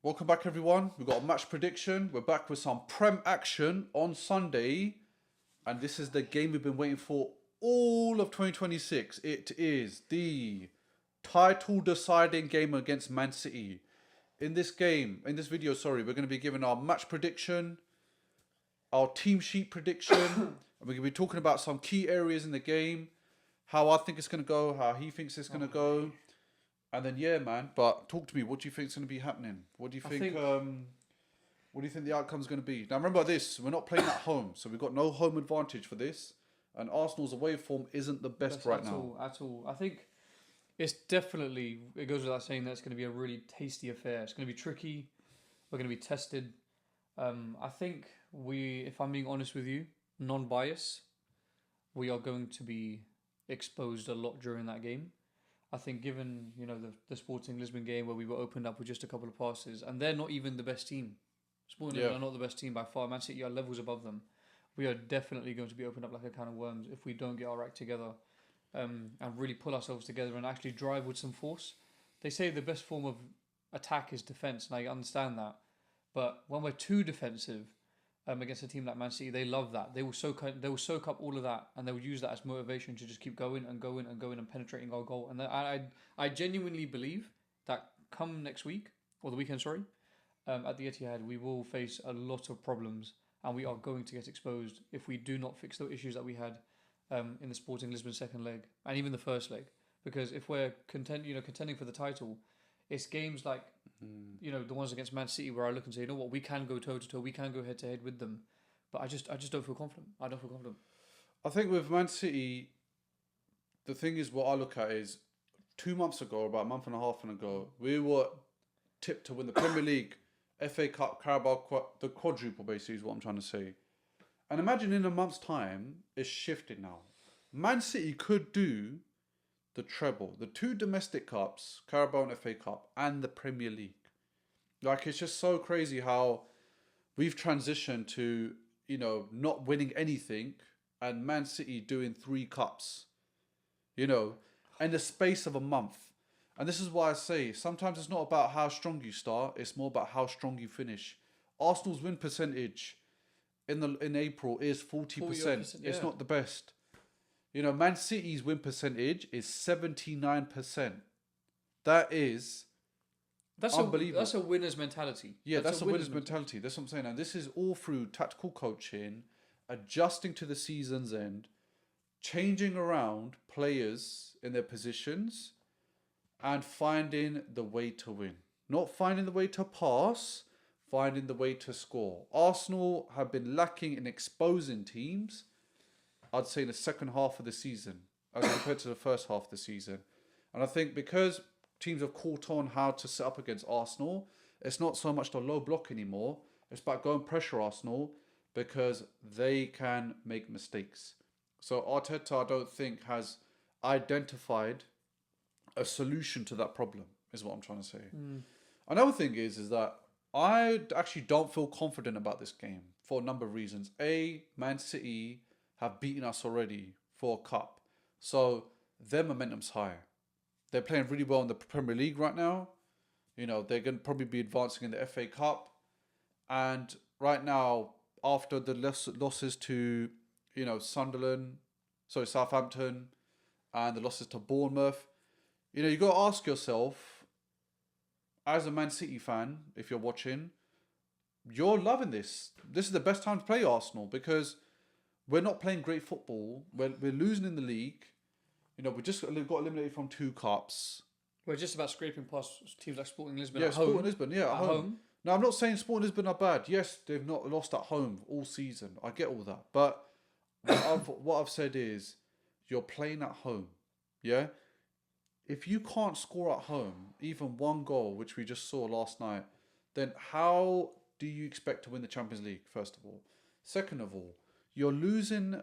Welcome back, everyone. We've got a match prediction. We're back with some Prem action on Sunday. And this is the game we've been waiting for all of 2026. It is the title deciding game against Man City. In this video, we're going to be giving our match prediction, our team sheet prediction, and we're going to be talking about some key areas in the game, how I think it's going to go, how he thinks it's going to go. And then yeah, man. But talk to me. What do you think is going to be happening? What do you think? What do you think the outcome's going to be? Now remember this: we're not playing at home, so we've got no home advantage for this. And Arsenal's away form isn't the best right now. At all. I think it's definitely. It goes without saying that it's going to be a really tasty affair. It's going to be tricky. We're going to be tested. I think if I'm being honest with you, non-bias, we are going to be exposed a lot during that game. I think given, the Sporting Lisbon game where we were opened up with just a couple of passes, and they're not even the best team. Sporting Lisbon are not the best team by far. Man City are levels above them. We are definitely going to be opened up like a can of worms if we don't get our act together and really pull ourselves together and actually drive with some force. They say the best form of attack is defence, and I understand that. But when we're too defensive, against a team like Man City, they love that. They will soak up all of that, and they will use that as motivation to just keep going and going and going and penetrating our goal. And I genuinely believe that come next week or the weekend, at the Etihad, we will face a lot of problems, and we are going to get exposed if we do not fix the issues that we had in the Sporting Lisbon second leg and even the first leg. Because if we're contending for the title, it's games like the ones against Man City where I look and say, you know what, we can go toe to toe, we can go head to head with them, but I just don't feel confident. I don't feel confident. I think with Man City, the thing is, what I look at is 2 months ago, about a month and a half ago, we were tipped to win the Premier League, FA Cup, Carabao, the quadruple basically is what I'm trying to say. And imagine in a month's time, it's shifted now. Man City could do the treble, the two domestic cups, Carabao and FA Cup, and the Premier League. Like, it's just so crazy how we've transitioned to, not winning anything and Man City doing three cups, in the space of a month. And this is why I say sometimes it's not about how strong you start, it's more about how strong you finish. Arsenal's win percentage in April is 40%. Yeah. It's not the best. Man City's win percentage is 79%. That is unbelievable. That's a winner's mentality. Yeah, that's a winner's mentality. That's what I'm saying. And this is all through tactical coaching, adjusting to the season's end, changing around players in their positions, and finding the way to win. Not finding the way to pass, finding the way to score. Arsenal have been lacking in exposing teams, I'd say, in the second half of the season as compared to the first half of the season. And I think because teams have caught on how to set up against Arsenal, it's not so much the low block anymore. It's about going pressure Arsenal because they can make mistakes. So Arteta, I don't think, has identified a solution to that problem, is what I'm trying to say. Another thing is that I actually don't feel confident about this game for a number of reasons. A, Man City have beaten us already for a cup, so their momentum's high. They're playing really well in the Premier League right now. They're going to probably be advancing in the FA Cup. And right now, after the losses to, Southampton, and the losses to Bournemouth, you got to ask yourself, as a Man City fan, if you're watching, you're loving this. This is the best time to play Arsenal because we're not playing great football. We're losing in the league. We just got eliminated from 2 cups. We're just about scraping past teams like Sporting Lisbon. At home. Now, I'm not saying Sporting Lisbon are bad. Yes, they've not lost at home all season. I get all that. But what I've said is, you're playing at home. Yeah? If you can't score at home, even one goal, which we just saw last night, then how do you expect to win the Champions League, first of all? Second of all, you're losing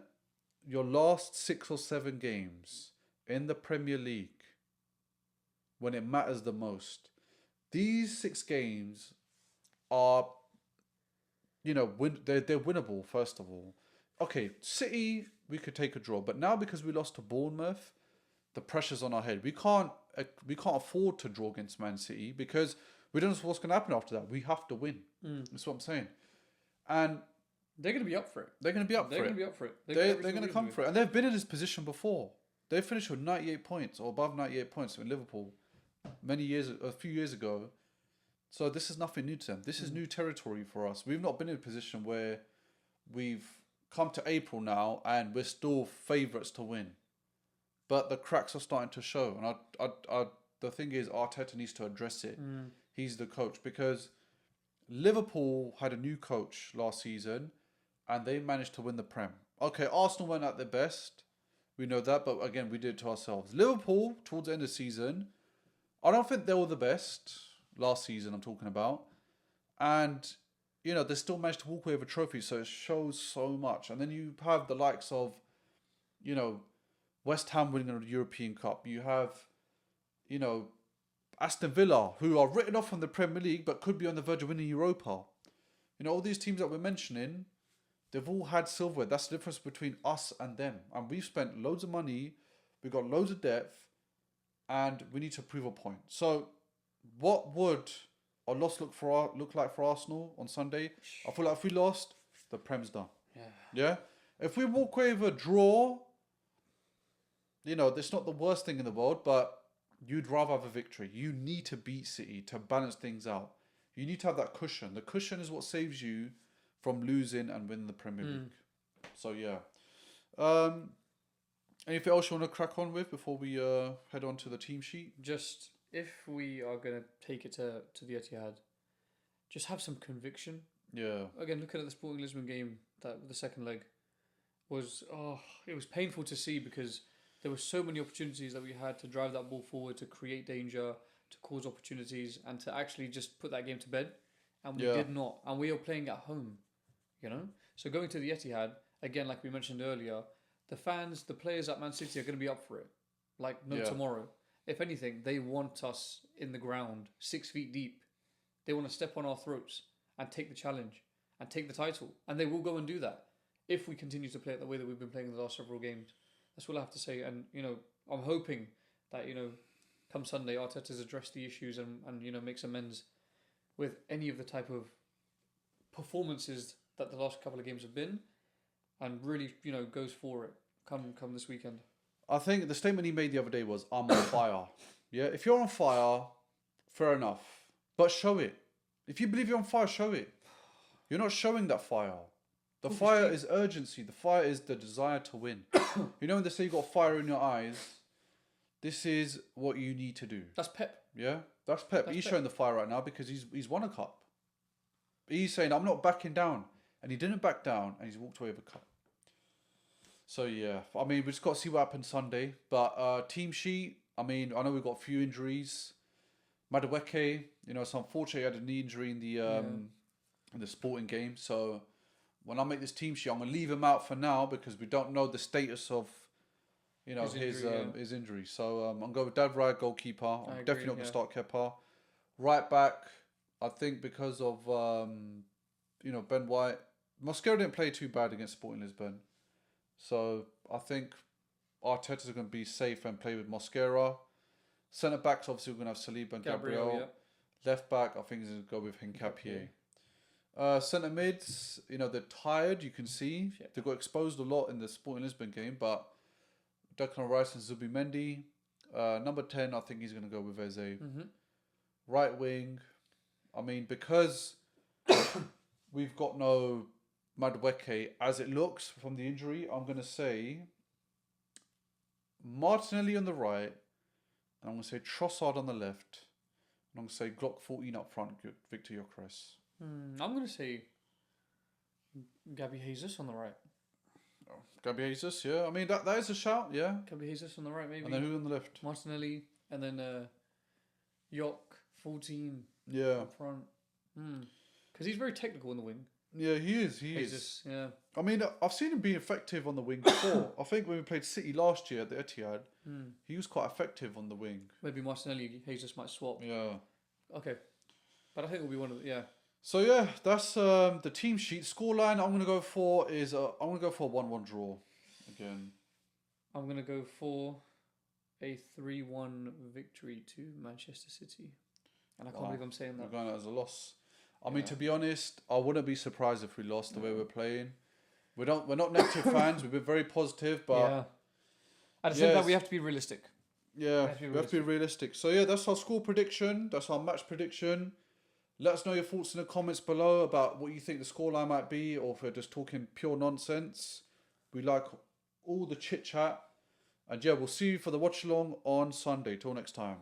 your last 6 or 7 games in the Premier League when it matters the most. These 6 games are, they're winnable, first of all. Okay, City, we could take a draw, but now because we lost to Bournemouth, the pressure's on our head. We can't afford to draw against Man City because We don't know what's going to happen after that. We have to win. That's what I'm saying. And they're going to be up for it. they're going to be up They're for going it. to be up for it. They're going to come for it. And they've been in this position before. They finished with 98 points or above 98 points in Liverpool a few years ago. So this is nothing new to them. This is new territory for us. We've not been in a position where we've come to April now and we're still favourites to win. But the cracks are starting to show. And the thing is, Arteta needs to address it. He's the coach. Because Liverpool had a new coach last season and they managed to win the Prem. Okay, Arsenal weren't at their best. We know that. But again, we did it to ourselves. Liverpool, towards the end of the season, I don't think they were the best last season I'm talking about. And, you know, they still managed to walk away with a trophy. So it shows so much. And then you have the likes of, you know, West Ham winning a European Cup. You have, you know, Aston Villa, who are written off from the Premier League, but could be on the verge of winning Europa. You know, all these teams that we're mentioning, they've all had silverware. That's the difference between us and them. And we've spent loads of money. We've got loads of depth. And we need to prove a point. So, what would a loss look like for Arsenal on Sunday? I feel like if we lost, the Prem's done. Yeah? If we walk away with a draw, you know, it's not the worst thing in the world, but you'd rather have a victory. You need to beat City to balance things out. You need to have that cushion. The cushion is what saves you from losing and winning the Premier League. So, yeah. Anything else you want to crack on with before we head on to the team sheet? Just, if we are going to take it to the Etihad, just have some conviction. Yeah. Again, looking at the Sporting Lisbon game, the second leg, it was painful to see because there were so many opportunities that we had to drive that ball forward, to create danger, to cause opportunities, and to actually just put that game to bed. And we did not. And we are playing at home, you know? So going to the Etihad, again, like we mentioned earlier, the fans, the players at Man City are going to be up for it. Like tomorrow. If anything, they want us in the ground, 6 feet deep. They want to step on our throats and take the challenge and take the title. And they will go and do that if we continue to play it the way that we've been playing in the last several games. That's all I have to say. And, you know, I'm hoping that, you know, come Sunday, Arteta's addressed the issues and you know, makes amends with any of the type of performances that the last couple of games have been, and really, you know, goes for it come this weekend. I think the statement he made the other day was, I'm on fire. Yeah, if you're on fire, fair enough. But show it. If you believe you're on fire, show it. You're not showing that fire. The fire is urgency. The fire is the desire to win. You know when they say you got fire in your eyes, this is what you need to do. That's Pep. Yeah, that's Pep. He's showing the fire right now because he's won a cup. He's saying, I'm not backing down. And he didn't back down and he's walked away with a cup. So yeah, I mean, we just got to see what happens Sunday. But team sheet, I mean, I know we've got a few injuries. Madueke, you know, it's unfortunate he had a knee injury in the Sporting game. So when I make this team sheet, I'm going to leave him out for now because we don't know the status of, you know, his injury. So I'm going to go with Davray, goalkeeper. I'm definitely not going to start Kepa. Right back, I think because of, you know, Ben White. Mosquera didn't play too bad against Sporting Lisbon. So I think Arteta's going to be safe and play with Mosquera. Centre backs, obviously, we're going to have Saliba and Gabriel. Left back, I think he's going to go with Hincapié. Centre mids, you know, they're tired, you can see. Yeah. They got exposed a lot in the Sporting Lisbon game, but Declan Rice and Zubimendi. Number 10, I think he's going to go with Eze. Right wing, I mean, because we've got no Madueke as it looks from the injury, I'm going to say Martinelli on the right, and I'm going to say Trossard on the left, and I'm going to say Glock 14 up front, Victor Gyökeres. I'm going to say Gabby Jesus on the right. Oh, Gabby Jesus, yeah. I mean, that is a shout, yeah. Gabby Jesus on the right, maybe. And then who on the left? Martinelli, and then Yok 14 up front. Because he's very technical in the wing. Yeah, he is. He Jesus, is. Yeah. I mean, I've seen him be effective on the wing before. I think when we played City last year at the Etihad, he was quite effective on the wing. Maybe Martinelli, Jesus might swap. Yeah. Okay. But I think it'll be one of the, So yeah, that's the team sheet. Scoreline I'm gonna go for a 1-1 draw again. I'm gonna go for a 3-1 victory to Manchester City. And I can't believe I'm saying We're that. going out as a loss. I mean, to be honest, I wouldn't be surprised if we lost the way we're playing. We're not negative fans. We've been very positive, but Yeah. At the same time, we have to be realistic. yeah, we have to be realistic. So yeah, that's our score prediction. That's our match prediction. Let us know your thoughts in the comments below about what you think the scoreline might be, or if we're just talking pure nonsense. We like all the chit chat. And yeah, we'll see you for the watch along on Sunday. Till next time.